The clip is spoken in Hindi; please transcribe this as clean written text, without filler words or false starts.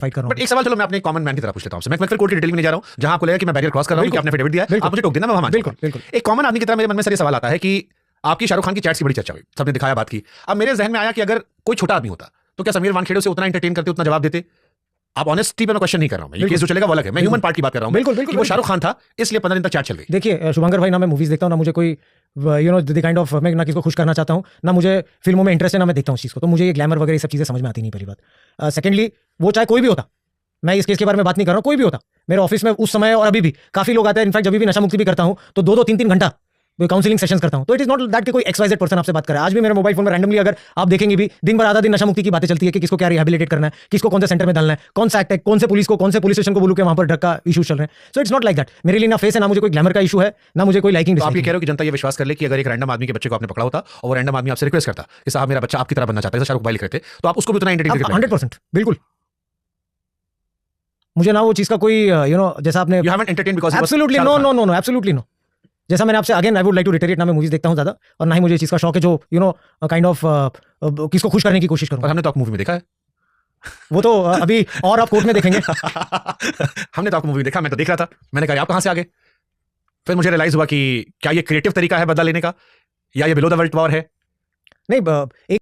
फाइट कर रहा बट एक सवाल चलो मैं अपने कॉमन मैन की तरह पूछ लेता हूं आपसे। मैं फिर कोर्ट की डिटेल में नहीं जा रहा हूं, जहां आपको लगेगा कि मैं बैरियर क्रॉस कर रहा हूं कि आपने एफिडेविट दिया है, आप मुझे टोक देना, मैं वहां मान बिल्कुल जाऊंगा। बिल्कुल। एक कॉमन आदमी की तरह मेरे मन में सर ये सवाल आता है कि आपकी शाहरुख खान की चैट्स की बड़ी चर्चा हुई, सबने दिखाया, बात की। अब मेरे जहन में आया कि अगर कोई छोटा आदमी होता तो क्या समीर वानखेड़े उसे उतना एंटरटेन करते, उतना जवाब देते? आप ऑनेस्टी पे मैं क्वेश्चन नहीं कर रहा हूं, ये केस जो चलेगा वो अलग है, मैं ह्यूमन पार्ट की बात कर रहा हूं। बिल्कुल बिल्कुल। वो शाहरुख खान था इसलिए 15 दिन तक चैट चल गई। देखिए शुभंकर भाई, ना मैं मूवीज देखता हूँ, ना मुझे कोई द काइंड ऑफ, मैं ना किसी को खुश करना चाहता हूँ, ना मुझे फिल्मों में इंटरेस्ट है, ना मैं देखता हूँ उस चीज़ को, तो मुझे ये ग्लैमर वगैरह ये सब चीज़ें समझ में आती नहीं, पहली बात। सेकेंडली, वो चाहे कोई भी होता, मैं इस केस के बारे में बात नहीं कर रहा हूँ, कोई भी होता मेरे ऑफिस में उस समय और अभी भी काफी लोग आते हैं। इनफैक्ट जब भी नशा मुक्ति भी करता हूँ तो 2-2 3-3 घंटा काउंसलिंग सेशंस करता हूं, तो इट इज नॉट दैट कि कोई XYZ पर्सन आपसे बात करे। आज भी मेरे मोबाइल फोन में रैंडमली, अगर आप देखेंगे भी, दिन भर आधा दिन नशा मुक्ति की बातें चलती है कि किसको क्या रिहैबिलिटेट करना है, किसको कौन से सेंटर में डालना है, कौन सा एक्ट है, कौन से पुलिस को, कौन से पुलिस स्टेशन को बोलूं कि वहां पर ड्रग का इशू चल रहे हैं। So it's not like that. मेरे लिए ना फेस है, ना मुझे कोई ग्लैमर का इशू है, ना मुझे कोई लाइकिंग। तो आप ये कह रहे हो कि जनता ये विश्वास कर ले कि अगर एक रैंडम आदमी के बच्चे को आपने पकड़ा होता और वो रैंडम आदमी आपसे रिक्वेस्ट करता कि साहब मेरा बच्चा आपकी तरह बनना चाहता है, जैसे शाहरुख भाई लिख रहे थे, तो आप उसको भी उतना एंटरटेन करते? 100% बिल्कुल। मुझे ना वो चीज का कोई जैसा आपने, you haven't entertain because absolutely no no no no, absolutely no. जैसा मैंने आपसे, again I would like to reiterate, ना मैं मूवीज देखता हूं ज्यादा, और ना ही मुझे इस चीज का शौक है जो काइंड ऑफ किसको खुश करने की कोशिश करूं। हमने तो आपको मूवी में देखा है। वो तो अभी और आप कोर्ट में देखेंगे। हमने तो आपको मूवी देखा, मैं तो देख रहा था, मैंने कहा आप कहां से आ गए? फिर मुझे रियलाइज हुआ कि क्या ये क्रिएटिव तरीका है बदला लेने का, या ये बिलो द बेल्ट वॉर है? नहीं, एक